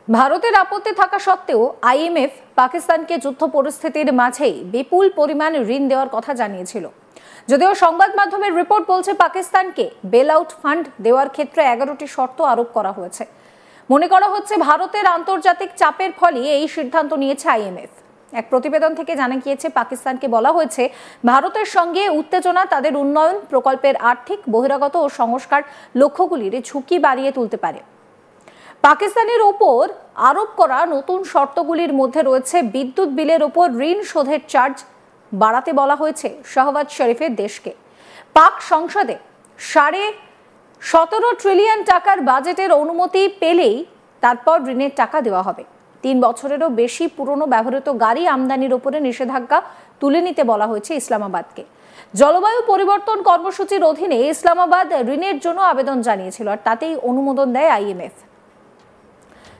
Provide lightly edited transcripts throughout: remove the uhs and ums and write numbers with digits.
ভারতের আপত্তি থাকা সত্ত্বেও আইএমএফ পাকিস্তানকে যুদ্ধ পরিস্থিতির মাঝেই বিপুল পরিমাণ ঋণ দেওয়ার কথা জানিয়েছিল। যদিও সংবাদ মাধ্যমের রিপোর্ট বলছে পাকিস্তানকে বেল আউট ফান্ড দেওয়ার ক্ষেত্রে 11টি শর্ত আরোপ করা হয়েছে। মনে করা হচ্ছে ভারতের আন্তর্জাতিক চাপের ফলে এই সিদ্ধান্ত নিয়েছে আইএমএফ। এক প্রতিবেদন থেকে জানা গিয়েছে পাকিস্তানকে বলা হয়েছে ভারতের সঙ্গে উত্তেজনা তাদের উন্নয়ন প্রকল্পের আর্থিক বহিরাগত ও সংস্কার লক্ষ্যগুলির ঝুঁকি বাড়িয়ে তুলতে পারে। পাকিস্তানের ওপর আরোপ করা নতুন শর্তগুলির মধ্যে রয়েছে বিদ্যুৎ বিলের ওপর ঋণ শোধের চার্জ বাড়াতে বলা হয়েছে শাহবাজ শরীফের দেশকে। পাক সংসদে 17.5 ট্রিলিয়ন টাকার বাজেটের অনুমতি পেলেই তারপর ঋণের টাকা দেওয়া হবে। 3 বছরেরও বেশি পুরনো ব্যবহৃত গাড়ি আমদানির উপরে নিষেধাজ্ঞা তুলে নিতে বলা হয়েছে ইসলামাবাদকে। জলবায়ু পরিবর্তন কর্মসূচির অধীনে ইসলামাবাদ ঋণের জন্য আবেদন জানিয়েছিল, আর তাতেই অনুমোদন দেয় আইএমএফ।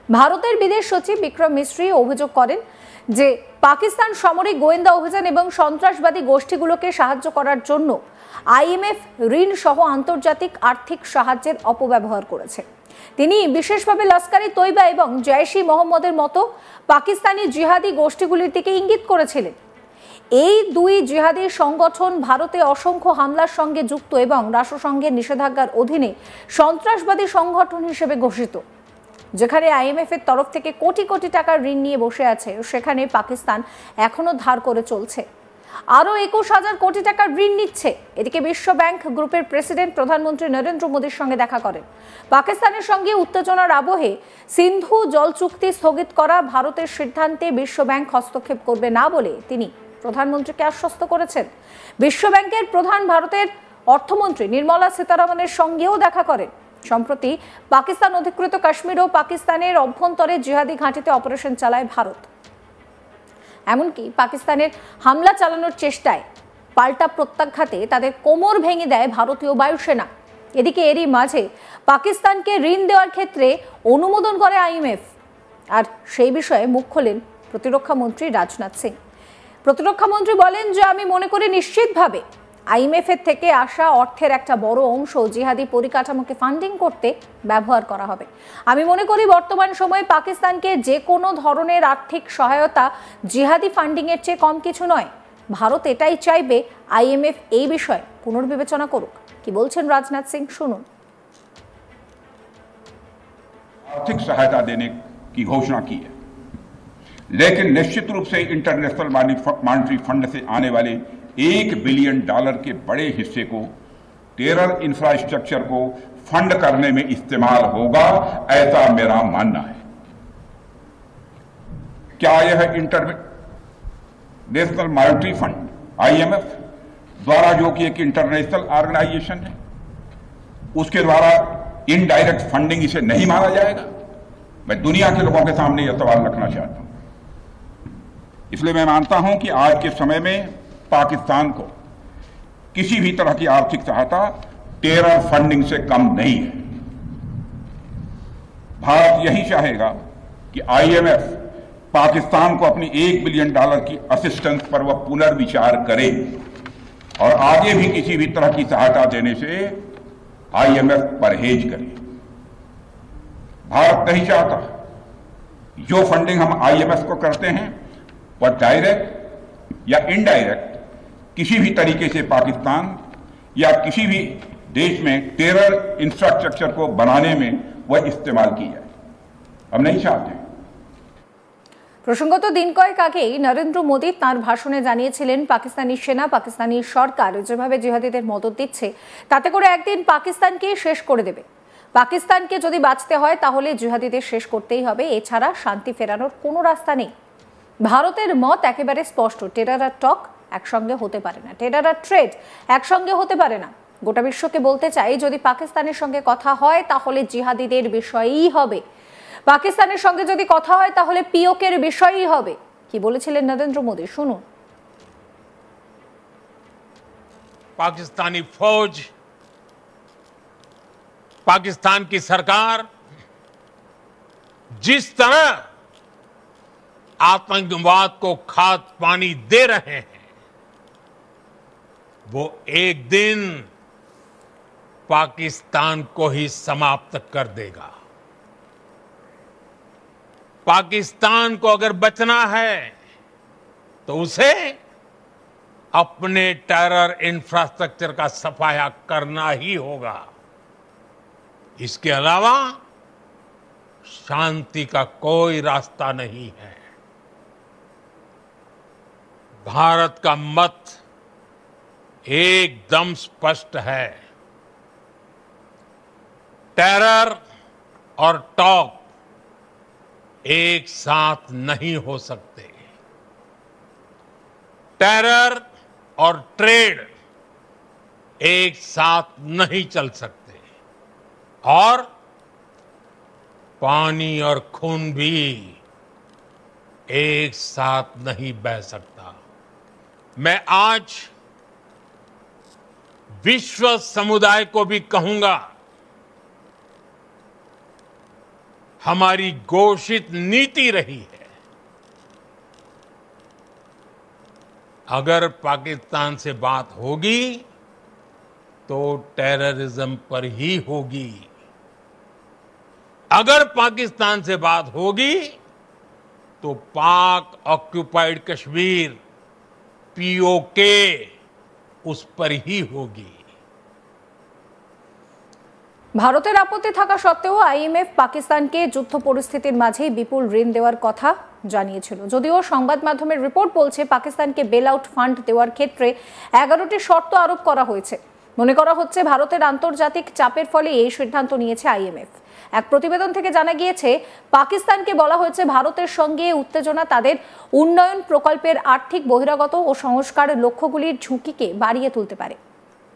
ভারতের বিদেশ সচিব বিক্রম মিশ্রি অভিযোগ করেন যে পাকিস্তান সামরিক গোয়েন্দা অভিযান এবং সন্ত্রাসবাদী গোষ্ঠীগুলোকে সাহায্য করার জন্য আইএমএফ ঋণ সহ আন্তর্জাতিক আর্থিক সাহায্যের অপব্যবহার করেছে। তিনি বিশেষভাবে লস্কর-ই তৈবা এবং জৈশ-ই-মোহাম্মদের মতো পাকিস্তানি জিহাদি গোষ্ঠীগুলির দিকে ইঙ্গিত করেছিলেন। এই দুই জিহাদি সংগঠন ভারতে অসংখ্য হামলার সঙ্গে যুক্ত এবং রাষ্ট্রসংঘের নিষেধাজ্ঞার অধীনে সন্ত্রাসবাদী সংগঠন হিসেবে ঘোষিত। যেখানে আইএমএফ এর তরফ থেকে কোটি কোটি টাকার ঋণ নিয়ে বসে আছে, সেখানে পাকিস্তান এখনো ধার করে চলছে, আরো 21,000 কোটি টাকার ঋণ নিচ্ছে। এদিকে বিশ্ব ব্যাংক গ্রুপের প্রেসিডেন্ট প্রধানমন্ত্রী নরেন্দ্র মোদীর সঙ্গে দেখা করেন। পাকিস্তানের সঙ্গে উত্তেজনার আবহে সিন্ধু জল চুক্তি স্থগিত করা ভারতের সিদ্ধান্তে বিশ্ব ব্যাংক হস্তক্ষেপ করবে না বলে তিনি প্রধানমন্ত্রীকে আশ্বস্ত করেছেন। বিশ্ব ব্যাংকের প্রধান ভারতের অর্থমন্ত্রী নির্মলা সীতারামনের সঙ্গেও দেখা করেন। সম্প্রতি পাকিস্তান অধিকৃত কাশ্মীর ও পাকিস্তানের অভ্যন্তরে জিহাদি ঘাঁটিতে অপারেশন চালায় ভারত। এমনকি পাকিস্তানের হামলা চালানোর চেষ্টায় পাল্টা প্রত্যাঘাতে তাদের কোমর ভেঙে দেয় ভারতীয় বায়ুসেনা। এদিকে এরই মাঝে পাকিস্তানকে ঋণ দেওয়ার ক্ষেত্রে অনুমোদন করে আইএমএফ, আর সেই বিষয়ে মুখ খোলেন প্রতিরক্ষা মন্ত্রী রাজনাথ সিং। প্রতিরক্ষা মন্ত্রী বলেন যে আমি মনে করি নিশ্চিতভাবে আইএমএফ এর থেকে আসা অর্থের একটা বড় অংশ জিহাদি পরিকাঠামোকে ফান্ডিং করতে ব্যবহার করা হবে। আমি মনে করি বর্তমান সময়ে পাকিস্তানকে যে কোনো ধরনের আর্থিক সহায়তা জিহাদি ফান্ডিং এর চেয়ে কম কিছু নয়। ভারত এটাই চাইবে আইএমএফ এই বিষয়ে পুনর্বিবেচনা করুক। কি বলছেন রাজনাথ সিং, শুনুন। आर्थिक सहायता देने की घोषणा की है, लेकिन निश्चित रूप से इंटरनेशनल मॉनेटरी फंड से आने वाले $1 बिलियन के बड़े हिस्से को टेरर इंफ्रास्ट्रक्चर को फंड करने में इस्तेमाल होगा, ऐसा मेरा मानना है। क्या यह इंटरनेशनल मॉनेटरी फंड आईएमएफ द्वारा, जो कि एक इंटरनेशनल ऑर्गेनाइजेशन है, उसके द्वारा इनडायरेक्ट फंडिंग इसे नहीं माना जाएगा? मैं दुनिया के लोगों के सामने यह सवाल रखना चाहता हूं। इसलिए मैं मानता हूं कि आज के समय में पाकिस्तान को किसी भी तरह की आर्थिक सहायता टेरर फंडिंग से कम नहीं है। भारत यही चाहेगा कि आईएमएफ पाकिस्तान को अपनी $1 बिलियन की असिस्टेंस पर वह पुनर्विचार करे और आगे भी किसी भी तरह की सहायता देने से आईएमएफ परहेज करे। भारत नहीं चाहता जो फंडिंग हम आईएमएफ को करते हैं वह डायरेक्ट या इनडायरेक्ट किसी भी तरीके से पाकिस्तान या किसी भी देश में टेरर इंफ्रास्ट्रक्चर को बनाने में वह इस्तेमाल की जाए। हम नहीं चाहते। প্রসঙ্গত দিন কয়েক আগেই নরেন্দ্র মোদী তাঁর ভাষণে জানিয়েছিলেন পাকিস্তানি সেনা, পাকিস্তানি সরকার যেভাবে জিহাদিদের মদত দিচ্ছে তাতে করে একদিন পাকিস্তানকে শেষ করে দেবে। পাকিস্তানকে যদি বাঁচতে হয় তাহলে জিহাদিদের শেষ করতেই হবে, এছাড়া শান্তি ফেরানোর কোনো রাস্তা নেই। ভারতের মত একেবারে স্পষ্ট, টেরর আর টক একসঙ্গে হতে পারে না, টেরর আর ট্রেড একসঙ্গে হতে পারে না। গোটা বিশ্বকে বলতে চাই, যদি পাকিস্তানের সঙ্গে কথা হয় তাহলে জিহাদিদের বিষয়ই হবে, পাকিস্তানের সঙ্গে যদি কথা হয় তাহলে পিওকের বিষয়ই হবে। কি বলেছিলেন নরেন্দ্র মোদী, শুনুন। पाकिस्तानी फौज, पाकिस्तान की सरकार जिस तरह आतंकवाद को खाद पानी दे रहे हैं, वो एक दिन पाकिस्तान को ही समाप्त कर देगा। पाकिस्तान को अगर बचना है तो उसे अपने टेरर इंफ्रास्ट्रक्चर का सफाया करना ही होगा। इसके अलावा शांति का कोई रास्ता नहीं है। भारत का मत एकदम स्पष्ट है। टेरर और टॉप एक साथ नहीं हो सकते। टेरर और ट्रेड एक साथ नहीं चल सकते और पानी और खून भी एक साथ नहीं बह सकता। मैं आज विश्व समुदाय को भी कहूंगा, हमारी घोषित नीति रही है, अगर पाकिस्तान से बात होगी तो टेररिज्म पर ही होगी। अगर पाकिस्तान से बात होगी तो पाक ऑक्युपाइड कश्मीर पीओके उस पर ही होगी। ভারতের আপত্তি থাকা সত্ত্বেও আইএমএফ পাকিস্তানকে যুদ্ধ পরিস্থিতির মাঝেই বিপুল ঋণ দেওয়ার কথা জানিয়েছিল। যদিও সংবাদ মাধ্যমের রিপোর্ট বলছে পাকিস্তানকে বেল আউট ফান্ড দেওয়ার ক্ষেত্রে 11টি শর্ত আরোপ করা হয়েছে। মনে করা হচ্ছে ভারতের আন্তর্জাতিক চাপের ফলে এই সিদ্ধান্ত নিয়েছে আইএমএফ। এক প্রতিবেদন থেকে জানা গিয়েছে পাকিস্তানকে বলা হয়েছে ভারতের সঙ্গে উত্তেজনা তাদের উন্নয়ন প্রকল্পের আর্থিক বহিরাগত ও সংস্কার লক্ষ্যগুলির ঝুঁকিকে বাড়িয়ে তুলতে পারে।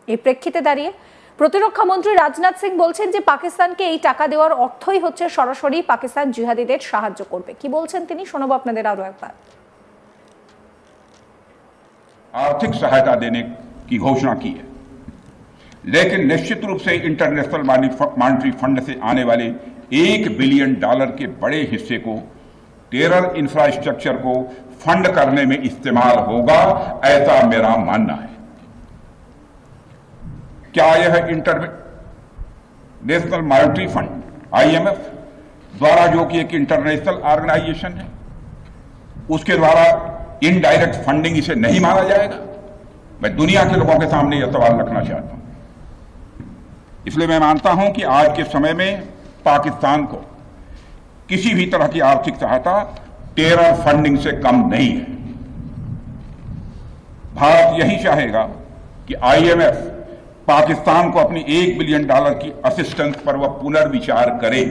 এই প্রেক্ষিতে দাঁড়িয়ে প্রতিরক্ষা মন্ত্রী রাজনাথ সিং বলছেন যে পাকিস্তানকে এই টাকা দেওয়ার অর্থই হচ্ছে সরাসরি পাকিস্তান জিহাদিদের সাহায্য করবে। কি বলছেন তিনি শোনাবো আপনাদের আরো একবার। आर्थिक सहायता देने की घोषणा की है, लेकिन निश्चित रूप से इंटरनेशनल मॉनेटरी फंड से आने वाले $1 बिलियन के बड़े हिस्से को टेरर इंफ्रास्ट्रक्चर को फंड करने में इस्तेमाल होगा, ऐसा मेरा मानना है। क्या यह इंटरनेशनल मॉनेटरी फंड IMF द्वारा, जो कि एक इंटरनेशनल ऑर्गेनाइजेशन है, उसके द्वारा इनडायरेक्ट फंडिंग इसे नहीं माना जाएगा? मैं दुनिया के लोगों के सामने यह सवाल रखना चाहता हूं। इसलिए मैं मानता हूं कि आज के समय में पाकिस्तान को किसी भी तरह की आर्थिक सहायता टेरर फंडिंग से कम नहीं है। भारत यही चाहेगा कि IMF पाकिस्तान को अपनी $1 बिलियन की असिस्टेंस पर वह पुनर्विचार करे।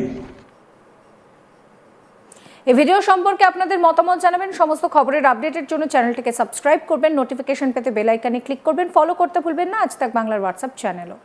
এই ভিডিও সম্পর্কে আপনাদের মতামত জানাবেন। সমস্ত খবরের আপডেটের জন্য চ্যানেলটিকে সাবস্ক্রাইব করবেন, নোটিফিকেশন পেতে বেল আইকনে ক্লিক করবেন, ফলো করতে ভুলবেন না আজ তাক বাংলার হোয়াটসঅ্যাপ চ্যানেলও।